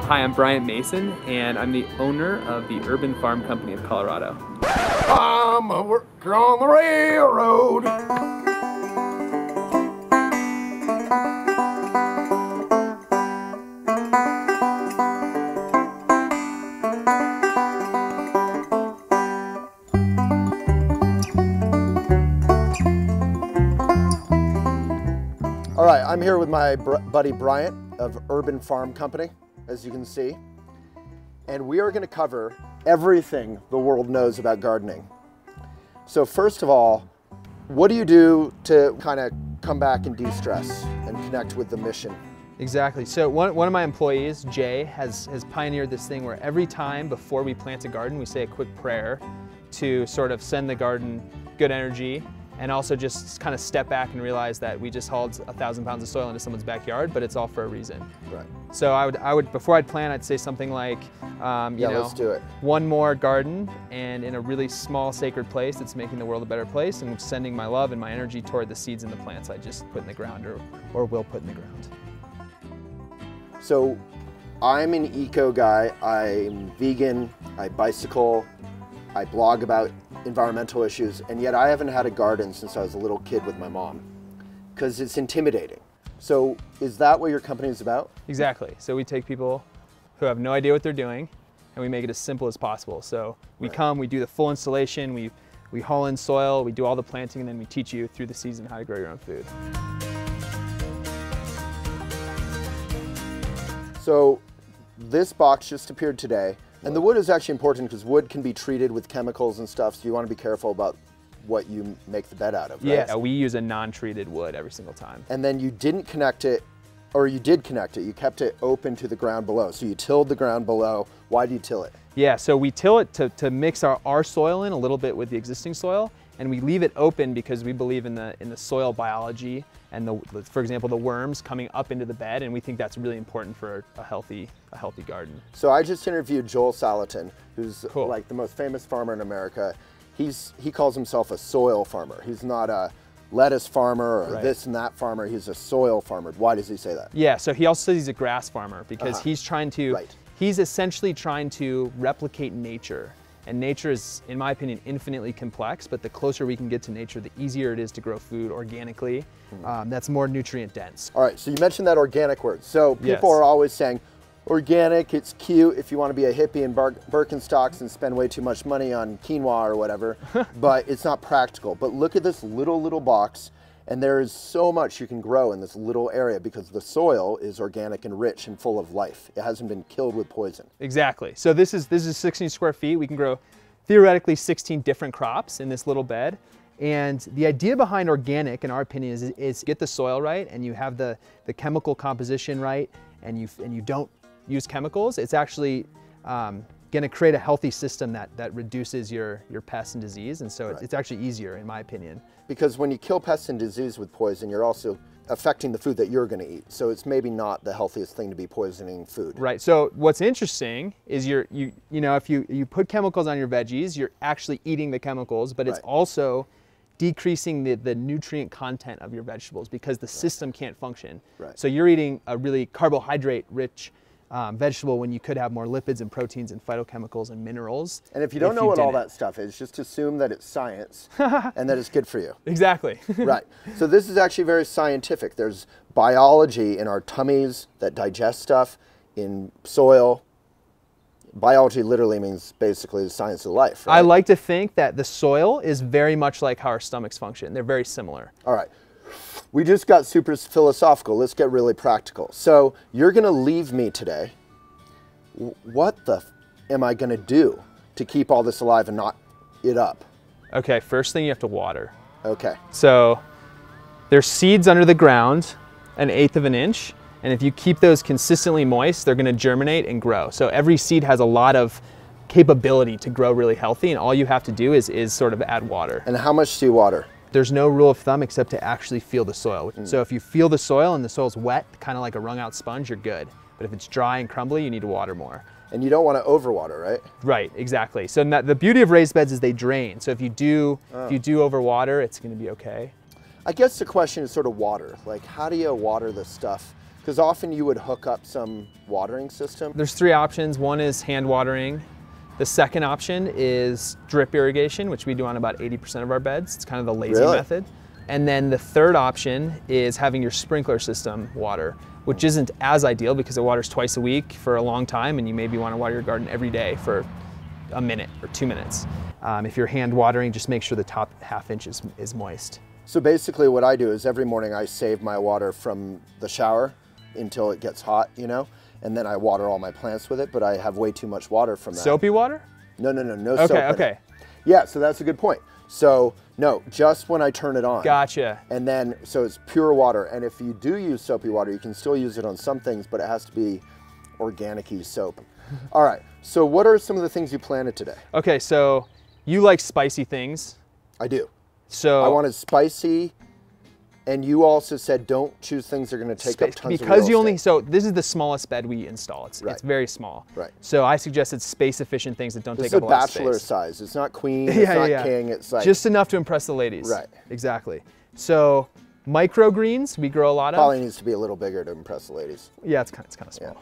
Hi, I'm Bryant Mason, and I'm the owner of the Urban Farm Company of Colorado. I'm a worker on the railroad. All right, I'm here with my buddy Bryant of Urban Farm Company, as you can see. And we are going to cover everything the world knows about gardening. So first of all, what do you do to kind of come back and de-stress and connect with the mission? Exactly. So one of my employees, Jay, has pioneered this thing where every time before we plant a garden, we say a quick prayer to sort of send the garden good energy, and also just kind of step back and realize that we just hauled 1,000 pounds of soil into someone's backyard, but it's all for a reason. Right. So I would before I'd plant, I'd say something like, let's do it. One more garden, and in a really small sacred place that's making the world a better place, and sending my love and my energy toward the seeds and the plants I just put in the ground or will put in the ground. So I'm an eco guy. I'm vegan, I bicycle, I blog about environmental issues, and yet I haven't had a garden since I was a little kid with my mom because it's intimidating. So is that what your company is about? Exactly. So we take people who have no idea what they're doing and we make it as simple as possible. So we come, we do the full installation, we haul in soil, we do all the planting, and then we teach you through the season how to grow your own food. So this box just appeared today. And the wood is actually important because wood can be treated with chemicals and stuff, so you want to be careful about what you make the bed out of, right? Yeah, we use a non-treated wood every single time. And then you didn't connect it, or you did connect it, you kept it open to the ground below. So you tilled the ground below. Why do you till it? Yeah, so we till it to mix our soil in a little bit with the existing soil, and we leave it open because we believe in the soil biology and for example, the worms coming up into the bed, and we think that's really important for a healthy garden. So I just interviewed Joel Salatin, who's Cool. like the most famous farmer in America. He calls himself a soil farmer. He's not a lettuce farmer or this and that farmer. He's a soil farmer. Why does he say that? Yeah, so he also says he's a grass farmer because he's trying to, he's essentially trying to replicate nature. And nature is, in my opinion, infinitely complex, but the closer we can get to nature, the easier it is to grow food organically. That's more nutrient dense. All right, so you mentioned that organic word. So people are always saying, organic, it's cute if you want to be a hippie in Birkenstocks and spend way too much money on quinoa or whatever, but it's not practical. But look at this little box, and there is so much you can grow in this little area because the soil is organic and rich and full of life. It hasn't been killed with poison. Exactly. So this is 16 square feet. We can grow theoretically 16 different crops in this little bed. And the idea behind organic, in our opinion, is get the soil right, and you have the chemical composition right, and you don't use chemicals. It's actually going to create a healthy system that reduces your pests and disease, and so it's actually easier, in my opinion. Because when you kill pests and disease with poison, you're also affecting the food that you're going to eat. So it's maybe not the healthiest thing to be poisoning food. Right. So what's interesting is you know, if you put chemicals on your veggies, you're actually eating the chemicals, but it's also decreasing the nutrient content of your vegetables because the system can't function. So you're eating a really carbohydrate-rich vegetable when you could have more lipids and proteins and phytochemicals and minerals. And if you don't know what all that stuff is, just assume that it's science and that it's good for you. Exactly. Right. So this is actually very scientific. There's biology in our tummies that digest stuff, in soil. Biology literally means basically the science of life, right? I like to think that the soil is very much like how our stomachs function. They're very similar. All right. We just got super philosophical. Let's get really practical. So you're going to leave me today. What the am I going to do to keep all this alive and not it up? Okay, first thing you have to water. Okay. So there's seeds under the ground, 1/8 of an inch, and if you keep those consistently moist, they're going to germinate and grow. So every seed has a lot of capability to grow really healthy, and all you have to do is sort of add water. And how much do you water? There's no rule of thumb except to actually feel the soil. So if you feel the soil and the soil's wet, kind of like a wrung out sponge, you're good. But if it's dry and crumbly, you need to water more. And you don't want to overwater, right? Right, exactly. So the beauty of raised beds is they drain. So if you do overwater, it's going to be okay. I guess the question is sort of water. Like, how do you water this stuff Because often you would hook up some watering system. There's 3 options. One is hand watering. The second option is drip irrigation, which we do on about 80% of our beds. It's kind of the lazy method. And then the third option is having your sprinkler system water, which isn't as ideal because it waters twice a week for a long time, and you maybe want to water your garden every day for a minute or 2 minutes. If you're hand watering, just make sure the top ½ inch is moist. So basically what I do is every morning I save my water from the shower until it gets hot, you know, and then I water all my plants with it, but I have way too much water from that. Soapy water? No soap. Okay. Yeah, so that's a good point. So no, just when I turn it on. Gotcha. And then, so it's pure water. And if you do use soapy water, you can still use it on some things, but it has to be organic-y soap. All right, so what are some of the things you planted today? Okay, so you like spicy things. I do. So I wanted spicy, and you also said don't choose things that are going to take up tons of because real you only estate. so this is the smallest bed we install. It's very small. Right. So I suggested space efficient things that don't This take is up a lot of bachelor space. size. It's not queen. It's not king. It's like just enough to impress the ladies. Right. Exactly. So microgreens we grow a lot of. Probably needs to be a little bigger to impress the ladies. Yeah, it's kind of small.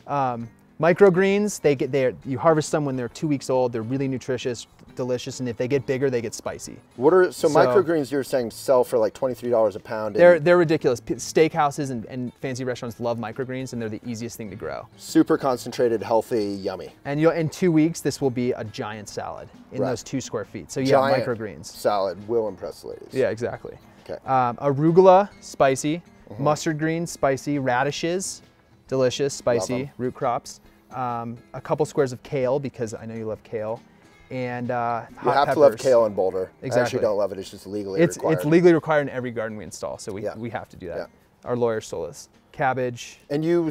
Yeah. Microgreens, they get there. You harvest them when they're 2 weeks old. They're really nutritious, delicious, and if they get bigger, they get spicy. What are so microgreens? You're saying sell for like $23 a pound. They're ridiculous. Steakhouses and fancy restaurants love microgreens, and they're the easiest thing to grow. Super concentrated, healthy, yummy. And in 2 weeks, this will be a giant salad in those 2 square feet. So Giant microgreens. Salad will impress the ladies. Yeah, exactly. Okay. Arugula, spicy. Mustard greens, spicy. Radishes, delicious, spicy. Root crops. A couple squares of kale because I know you love kale. And hot you have peppers. to love kale in Boulder. Exactly. I actually don't love it. It's just legally required. It's legally required in every garden we install, so we have to do that. Yeah. Our lawyers told us. Cabbage. And you,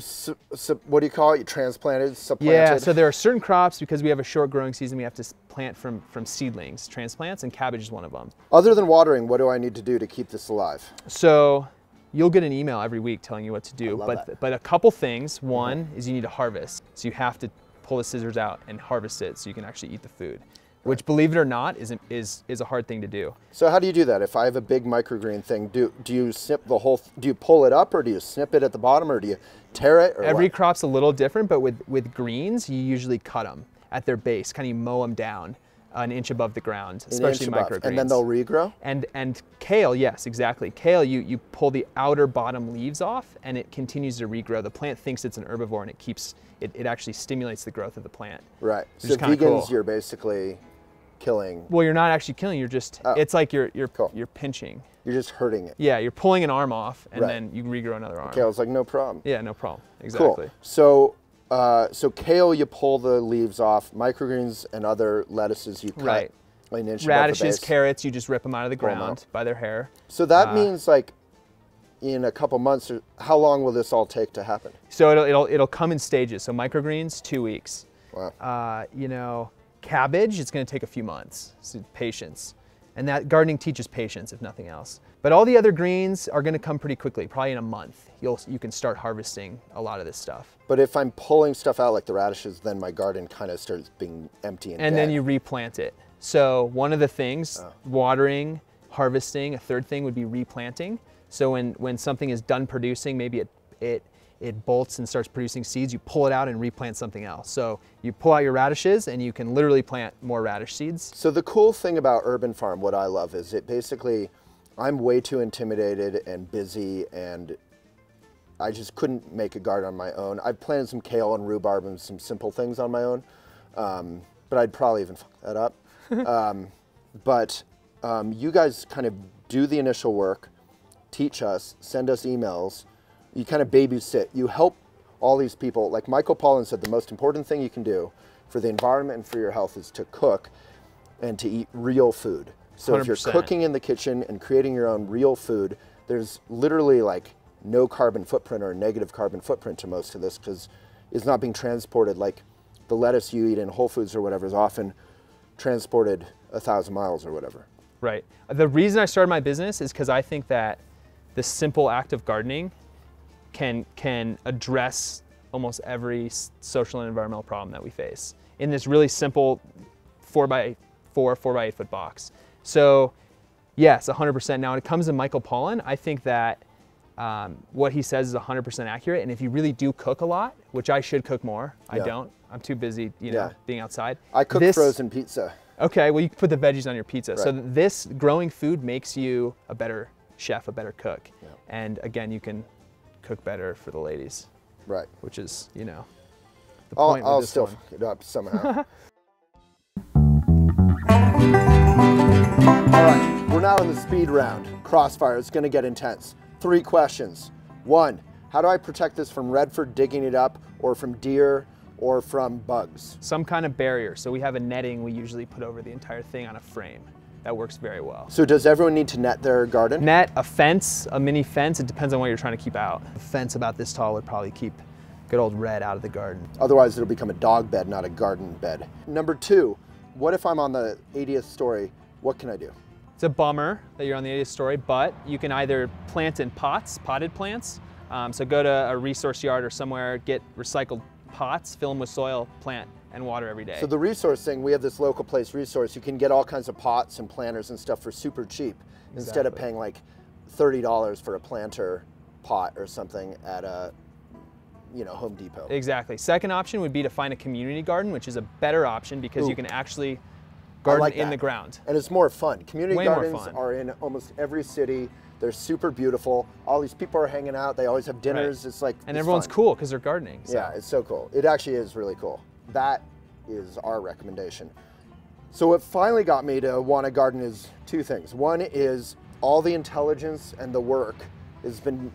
what do you call it? You transplanted, supplanted? Yeah, so there are certain crops, because we have a short growing season, we have to plant from seedlings, transplants, and cabbage is one of them. Other than watering, what do I need to do to keep this alive? So you'll get an email every week telling you what to do, that. but a couple things. One is you need to harvest. So you have to pull the scissors out and harvest it so you can actually eat the food. Which, believe it or not, is a hard thing to do. So how do you do that? If I have a big microgreen thing, do you snip the whole? Do you pull it up, or do you snip it at the bottom, or do you tear it? Or Every crop's a little different, but with greens, you usually cut them at their base, kind of you mow them down an inch above the ground, especially microgreens. And then they'll regrow? And kale, yes, exactly. Kale, you pull the outer bottom leaves off, and it continues to regrow. The plant thinks it's an herbivore, and it actually stimulates the growth of the plant. Right. So vegans, cool. You're basically killing. Well, you're not actually killing. You're just. It's like you're pinching. You're just hurting it. Yeah, you're pulling an arm off, and then you regrow another arm. Okay, I was like, no problem. Yeah, no problem. Exactly. Cool. So kale, you pull the leaves off. Microgreens and other lettuces you cut an inch above the Radishes, base. carrots, you just rip them out of the ground by their hair. So that means like in a couple months, how long will this all take to happen? So it'll come in stages. So microgreens, 2 weeks. Wow. Cabbage, it's going to take a few months. So patience. And that gardening teaches patience, if nothing else. But all the other greens are going to come pretty quickly. Probably in a month, you can start harvesting a lot of this stuff. But if I'm pulling stuff out like the radishes, then my garden kind of starts being empty and dead. Then you replant it. So one of the things, watering, harvesting. A third thing would be replanting. So when something is done producing, maybe it bolts and starts producing seeds, you pull it out and replant something else. So you pull out your radishes and you can literally plant more radish seeds. So the cool thing about Urban Farm, what I love, is it basically, I'm way too intimidated and busy, and I just couldn't make a garden on my own. I've planted some kale and rhubarb and some simple things on my own, but I'd probably even fuck that up. But you guys kind of do the initial work, teach us, send us emails, you kind of babysit, you help all these people. Like Michael Pollan said, the most important thing you can do for the environment and for your health is to cook and to eat real food. So 100%. If you're cooking in the kitchen and creating your own real food, there's literally like no carbon footprint or negative carbon footprint to most of this, because it's not being transported. Like the lettuce you eat in Whole Foods or whatever is often transported 1,000 miles or whatever. Right. The reason I started my business is because I think that the simple act of gardening can address almost every social and environmental problem that we face in this really simple 4x4, 4x8 foot box. So yes, 100%. Now when it comes to Michael Pollan, I think that what he says is 100% accurate. And if you really do cook a lot, which I should cook more, I don't. I'm too busy, you know, being outside. I cook frozen pizza. Okay, well you can put the veggies on your pizza. Right. So this growing food makes you a better chef, a better cook. Yeah. And again, you can cook better for the ladies. Right. Which is, you know, the point I'll with this still one. fuck it up somehow. All right, we're now in the speed round. Crossfire, it's gonna get intense. 3 questions. 1, how do I protect this from Redford digging it up, or from deer, or from bugs? Some kind of barrier. So we have a netting we usually put over the entire thing on a frame. That works very well. So does everyone need to net their garden? Net, a fence, a mini fence. It depends on what you're trying to keep out. A fence about this tall would probably keep good old Red out of the garden. Otherwise it'll become a dog bed, not a garden bed. Number 2, what if I'm on the 80th story? What can I do? It's a bummer that you're on the 80th story, but you can either plant in pots, potted plants. So go to a resource yard or somewhere, get recycled pots, fill them with soil, plant, and water every day. So the resource thing, we have this local place resource. You can get all kinds of pots and planters and stuff for super cheap, instead of paying like $30 for a planter pot or something at a, you know, Home Depot. Exactly. Second option would be to find a community garden, which is a better option because you can actually garden in the ground. And it's more fun. Community gardens more fun. are in almost every city. They're super beautiful. All these people are hanging out. They always have dinners. It's like, and everyone's cool because they're gardening. So. Yeah, it's so cool. It actually is really cool. That is our recommendation. So what finally got me to want to garden is 2 things. One is all the intelligence and the work has been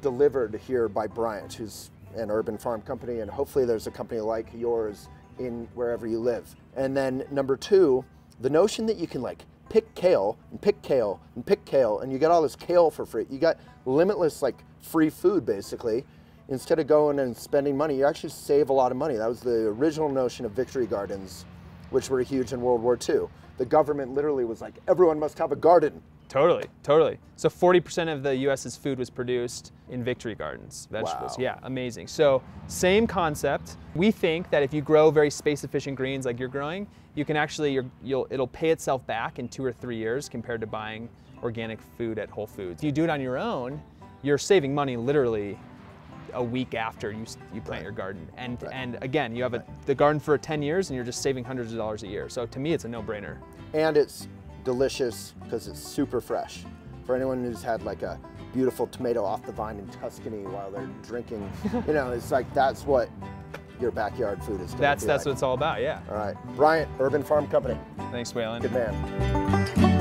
delivered here by Bryant, who's an urban farm company, and hopefully there's a company like yours in wherever you live. And then number 2, the notion that you can like pick kale and pick kale and pick kale and you get all this kale for free. You got limitless like free food basically. Instead of going and spending money, you actually save a lot of money. That was the original notion of victory gardens, which were huge in World War II. The government literally was like, everyone must have a garden. Totally, totally. So 40% of the US's food was produced in victory gardens, vegetables. Wow. Yeah, amazing. So same concept. We think that if you grow very space efficient greens like you're growing, you can actually, it'll pay itself back in 2 or 3 years compared to buying organic food at Whole Foods. If you do it on your own, you're saving money literally a week after you plant your garden. And again, you have the garden for 10 years and you're just saving hundreds of dollars a year. So to me, it's a no-brainer. And it's delicious because it's super fresh. For anyone who's had like a beautiful tomato off the vine in Tuscany while they're drinking, you know, it's like, that's what your backyard food is. That's what it's all about, yeah. All right, Bryant, Urban Farm Company. Thanks, Waylon. Good man.